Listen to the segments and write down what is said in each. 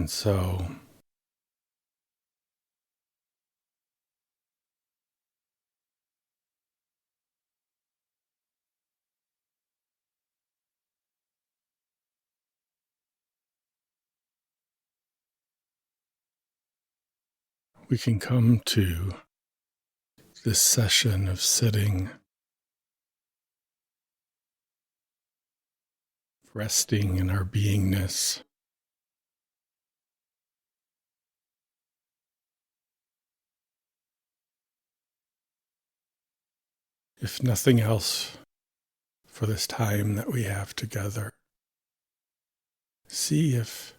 And so we can come to this session of sitting, resting in our beingness, if nothing else, for this time that we have together. See if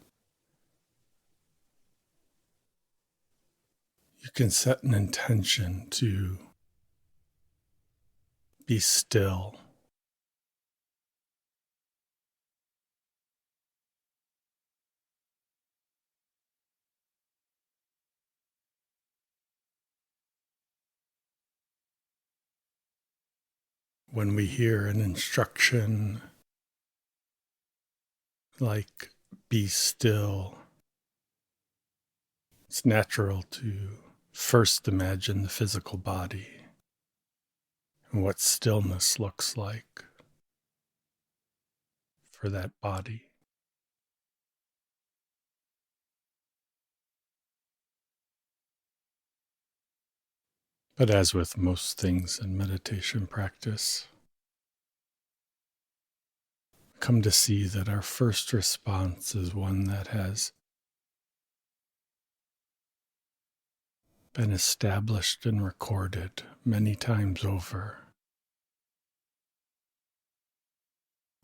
you can set an intention to be still. When we hear an instruction like be still, it's natural to first imagine the physical body and what stillness looks like for that body. But as with most things in meditation practice, come to see that our first response is one that has been established and recorded many times over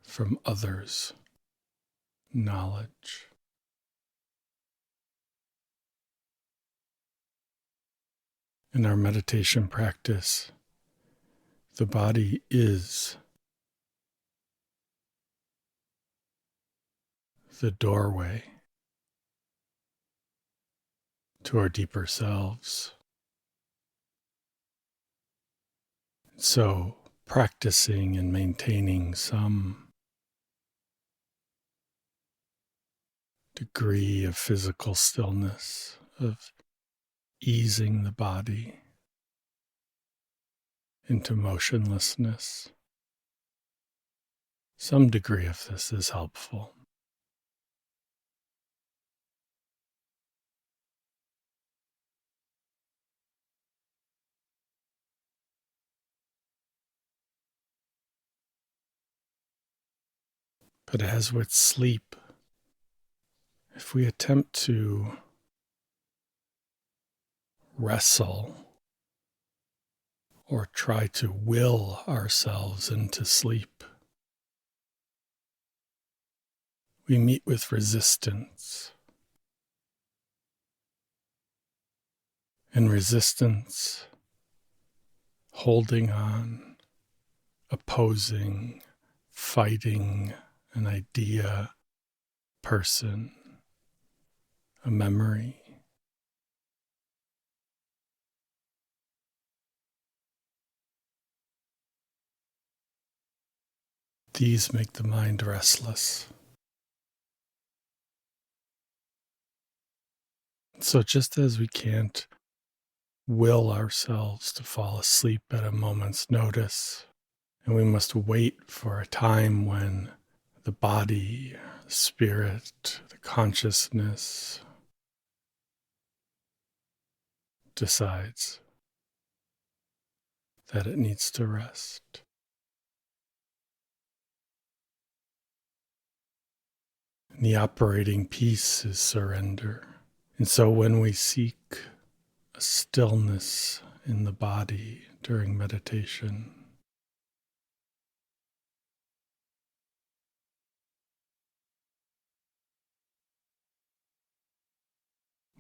from others' knowledge. In our meditation practice, the body is the doorway to our deeper selves. So, practicing and maintaining some degree of physical stillness, of easing the body into motionlessness. Some degree of this is helpful. But as with sleep, if we attempt to wrestle or try to will ourselves into sleep, we meet with resistance. And resistance, holding on, opposing, fighting an idea, person, a memory. These make the mind restless. So just as we can't will ourselves to fall asleep at a moment's notice, and we must wait for a time when the body, the spirit, the consciousness decides that it needs to rest. And the operating piece is surrender. And so when we seek a stillness in the body during meditation,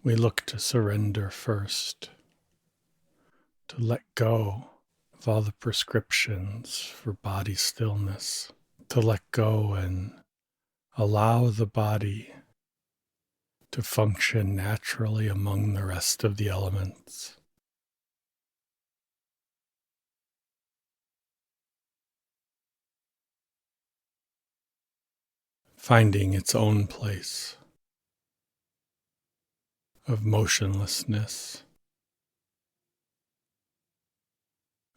we look to surrender first, to let go of all the prescriptions for body stillness, to let go and allow the body to function naturally among the rest of the elements. Finding its own place. of motionlessness,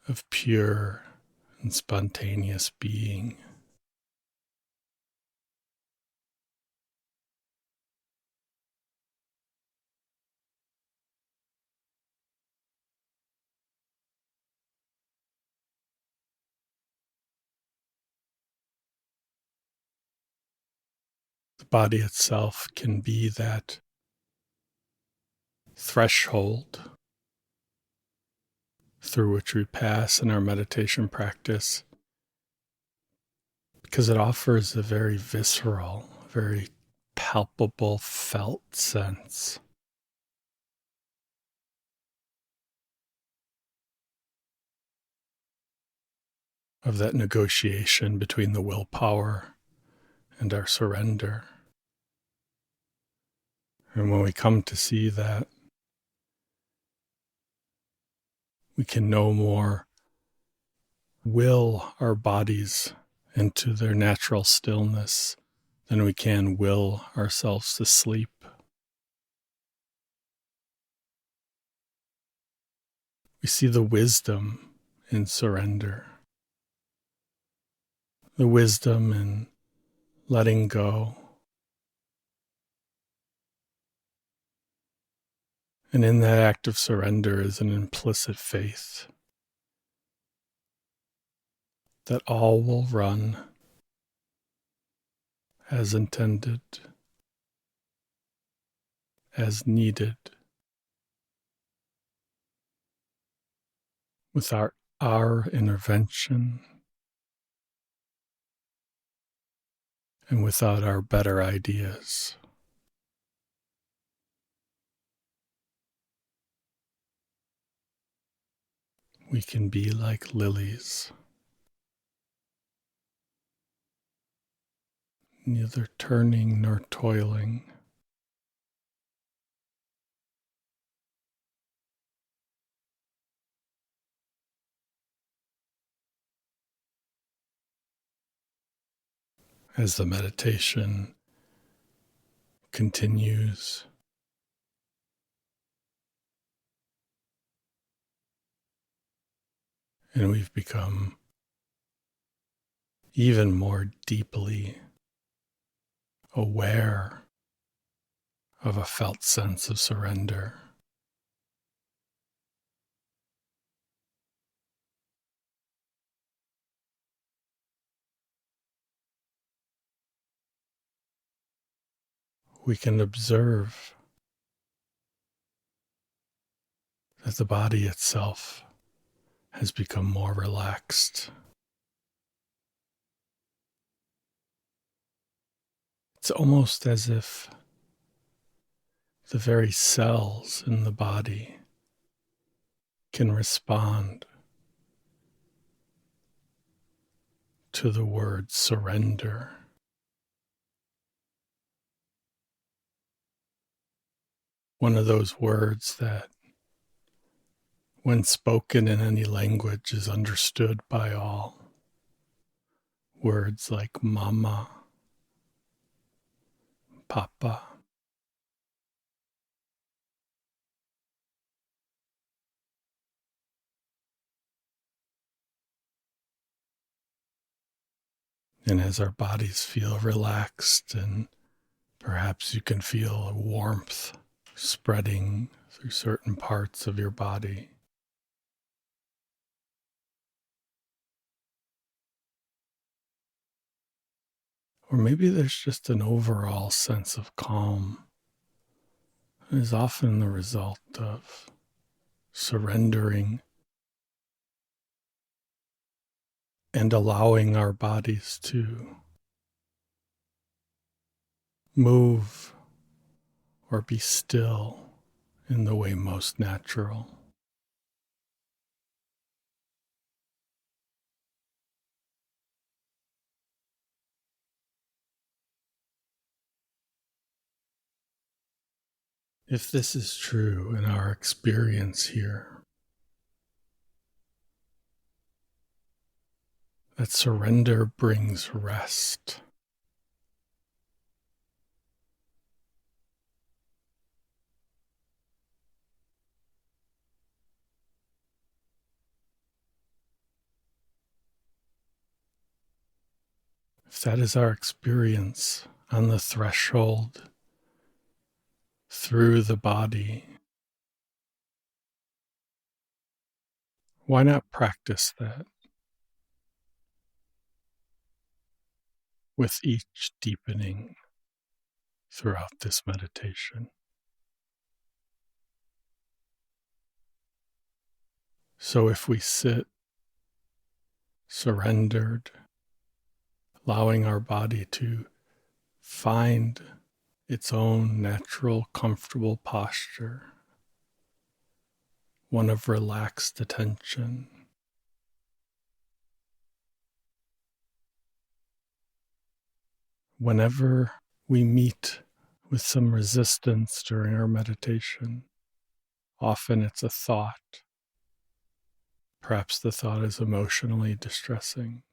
of pure and spontaneous being. The body itself can be that threshold through which we pass in our meditation practice, because it offers a very visceral, very palpable, felt sense of that negotiation between the willpower and our surrender. And when we come to see that, we can no more will our bodies into their natural stillness than we can will ourselves to sleep. We see the wisdom in surrender, the wisdom in letting go. And in that act of surrender is an implicit faith that all will run as intended, as needed, without our intervention and without our better ideas. We can be like lilies, neither turning nor toiling, as the meditation continues. And we've become even more deeply aware of a felt sense of surrender. We can observe that the body itself has become more relaxed. It's almost as if the very cells in the body can respond to the word surrender. One of those words that, when spoken in any language, is understood by all. Words like mama, papa. And as our bodies feel relaxed, and perhaps you can feel a warmth spreading through certain parts of your body, or maybe there's just an overall sense of calm. It is often the result of surrendering and allowing our bodies to move or be still in the way most natural. If this is true in our experience here, that surrender brings rest. If that is our experience on the threshold through the body, why not practice that with each deepening throughout this meditation? So if we sit surrendered, allowing our body to find its own natural, comfortable posture, one of relaxed attention, whenever we meet with some resistance during our meditation, often it's a thought. Perhaps the thought is emotionally distressing.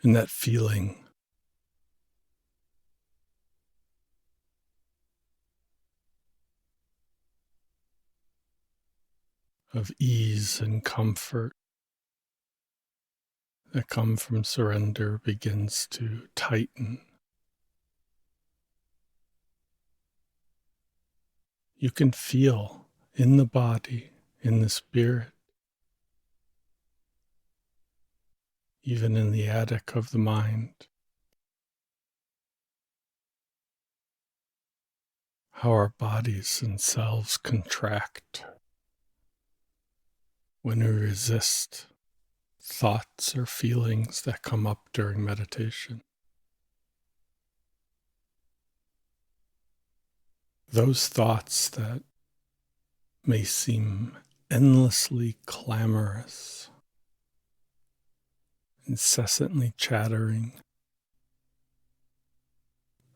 And that feeling of ease and comfort that come from surrender begins to tighten. You can feel in the body, in the spirit, even in the attic of the mind, how our bodies and selves contract when we resist thoughts or feelings that come up during meditation. Those thoughts that may seem endlessly clamorous, incessantly chattering,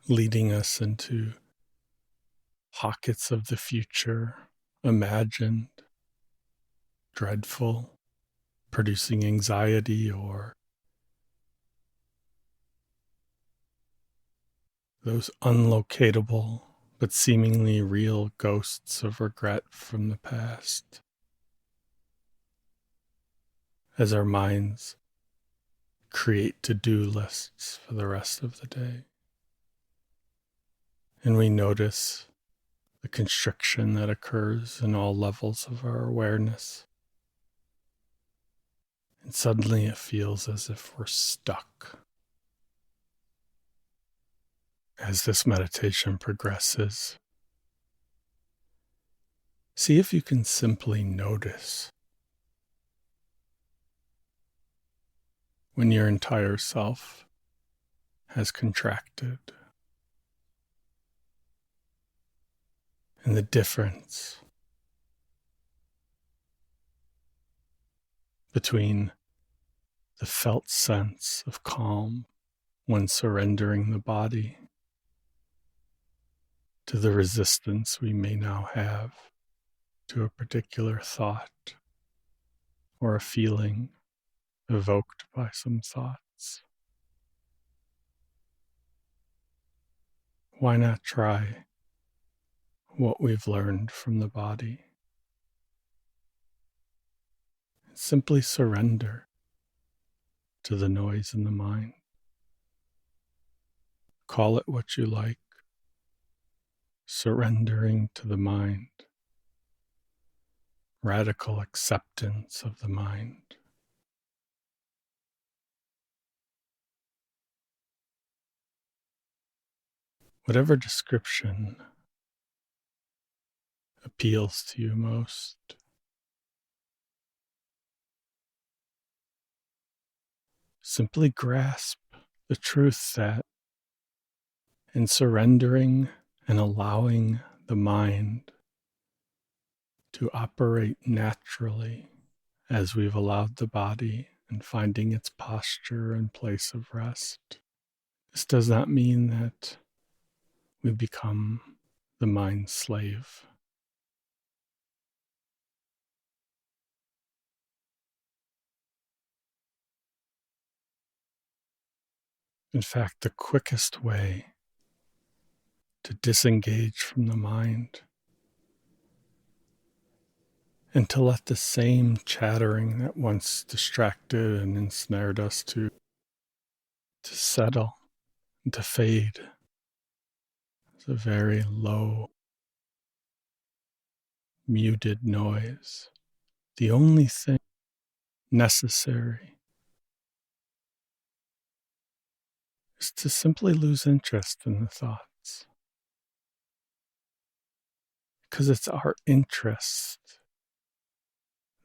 leading us into pockets of the future, imagined, dreadful, producing anxiety, or those unlocatable but seemingly real ghosts of regret from the past. As our minds create to-do lists for the rest of the day, and we notice the constriction that occurs in all levels of our awareness. And suddenly it feels as if we're stuck. As this meditation progresses, see if you can simply notice when your entire self has contracted, and the difference between the felt sense of calm when surrendering the body to the resistance we may now have to a particular thought or a feeling evoked by some thoughts. Why not try what we've learned from the body? Simply surrender to the noise in the mind. Call it what you like. Surrendering to the mind. Radical acceptance of the mind. Whatever description appeals to you most. Simply grasp the truth that in surrendering and allowing the mind to operate naturally as we've allowed the body and finding its posture and place of rest. This does not mean that we become the mind's slave. In fact, the quickest way to disengage from the mind and to let the same chattering that once distracted and ensnared us to settle and to fade. It's a very low, muted noise. The only thing necessary is to simply lose interest in the thoughts, because it's our interest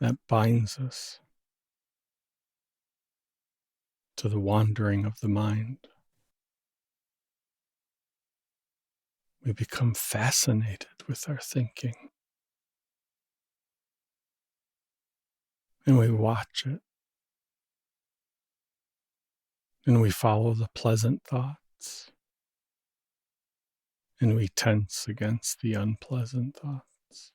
that binds us to the wandering of the mind. We become fascinated with our thinking, and we watch it, and we follow the pleasant thoughts, and we tense against the unpleasant thoughts.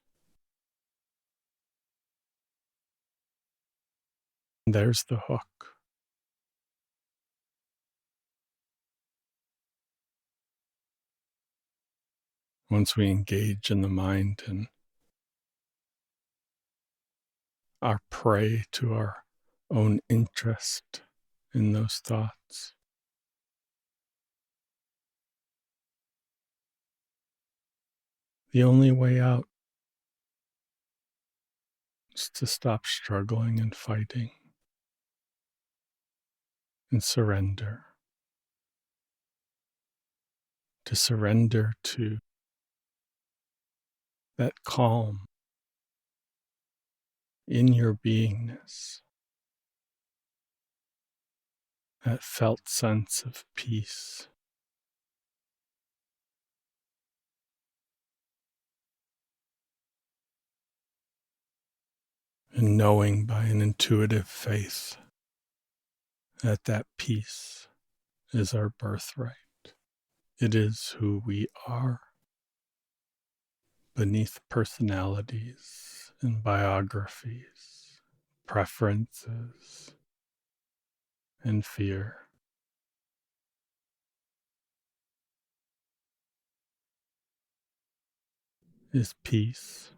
And there's the hook. Once we engage in the mind and are prey to our own interest in those thoughts, the only way out is to stop struggling and fighting and surrender. To surrender to that calm in your beingness, that felt sense of peace. And knowing by an intuitive faith that that peace is our birthright. It is who we are, beneath personalities and biographies, preferences, and fear. Is peace.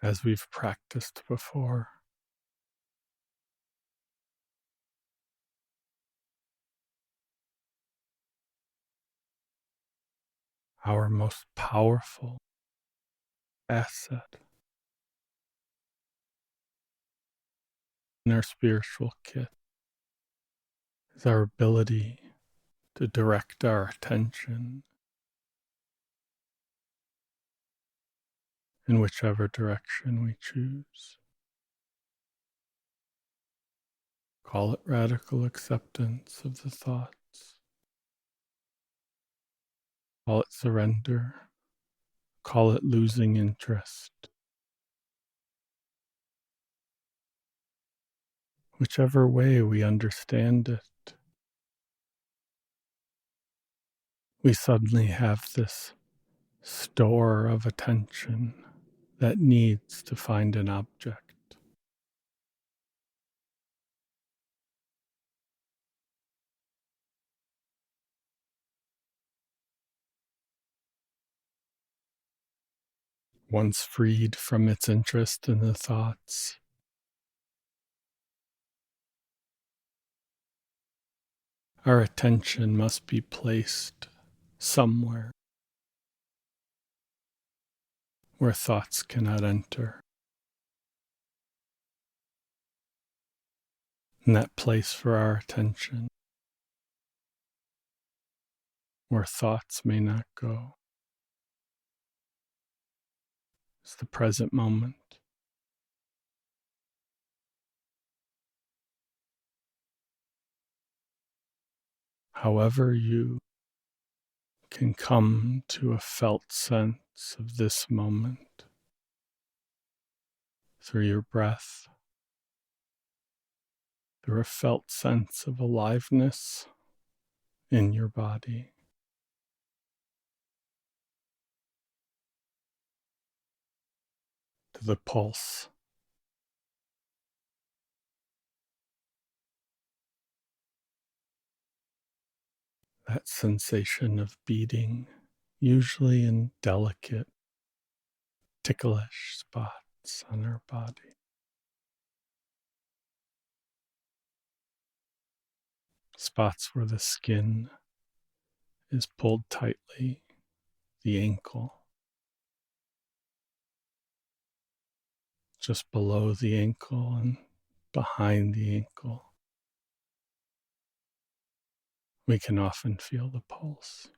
As we've practiced before, our most powerful asset in our spiritual kit is our ability to direct our attention in whichever direction we choose. Call it radical acceptance of the thoughts. Call it surrender. Call it losing interest. Whichever way we understand it, we suddenly have this store of attention that needs to find an object. Once freed from its interest in the thoughts, our attention must be placed somewhere where thoughts cannot enter. And that place for our attention, where thoughts may not go, is the present moment. However you can come to a felt sense of this moment through your breath, through a felt sense of aliveness in your body. to the pulse. That sensation of beating, usually in delicate, ticklish spots on our body. Spots where the skin is pulled tightly, the ankle, just below the ankle and behind the ankle. We can often feel the pulse.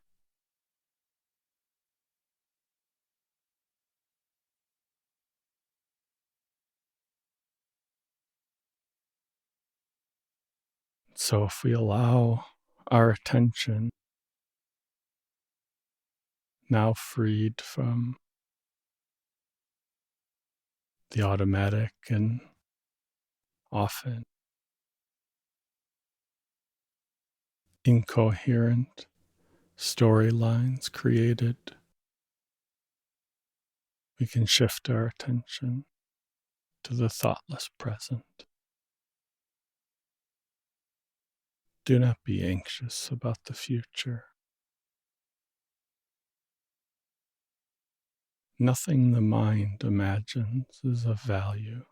So if we allow our attention, now freed from the automatic and often incoherent storylines created, we can shift our attention to the thoughtless present. Do not be anxious about the future. Nothing the mind imagines is of value.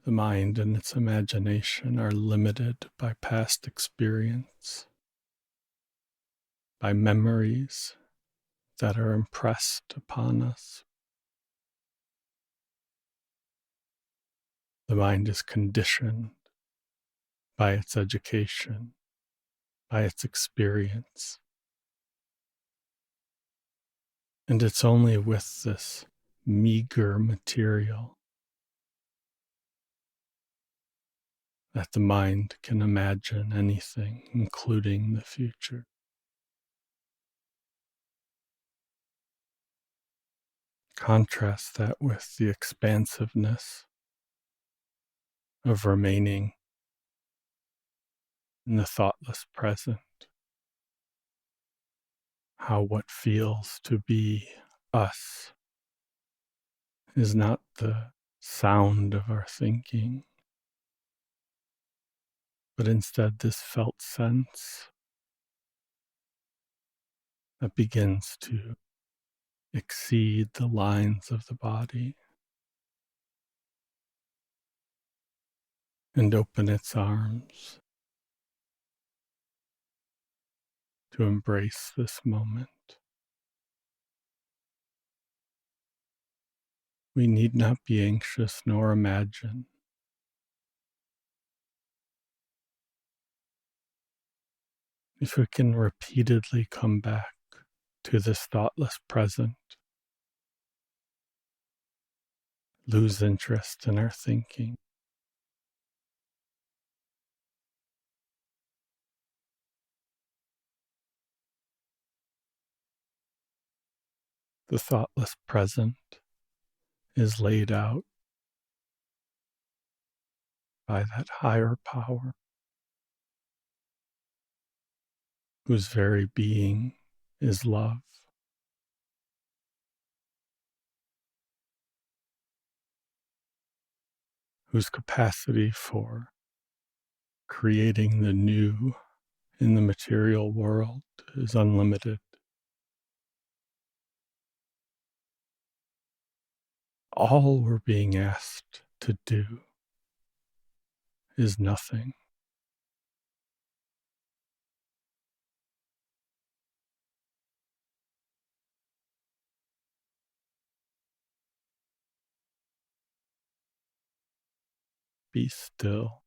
The mind and its imagination are limited by past experience, by memories that are impressed upon us. The mind is conditioned by its education, by its experience. And it's only with this meager material that the mind can imagine anything, including the future. Contrast that with the expansiveness of remaining in the thoughtless present. How what feels to be us is not the sound of our thinking, but instead this felt sense that begins to exceed the lines of the body and open its arms to embrace this moment. We need not be anxious nor imagine. If we can repeatedly come back to this thoughtless present, lose interest in our thinking, the thoughtless present is laid out by that higher power whose very being is love, whose capacity for creating the new in the material world is unlimited. All we're being asked to do is nothing. Be still.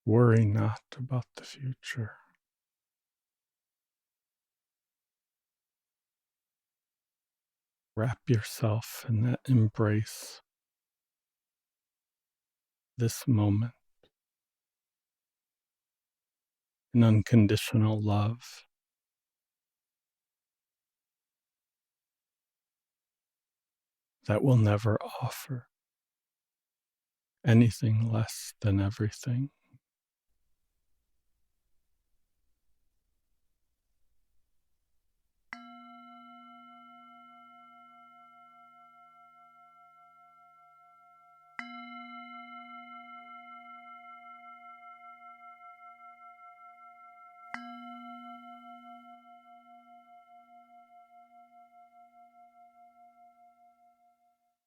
Worry not about the future. Wrap yourself in that embrace, this moment, in unconditional love. That will never offer anything less than everything.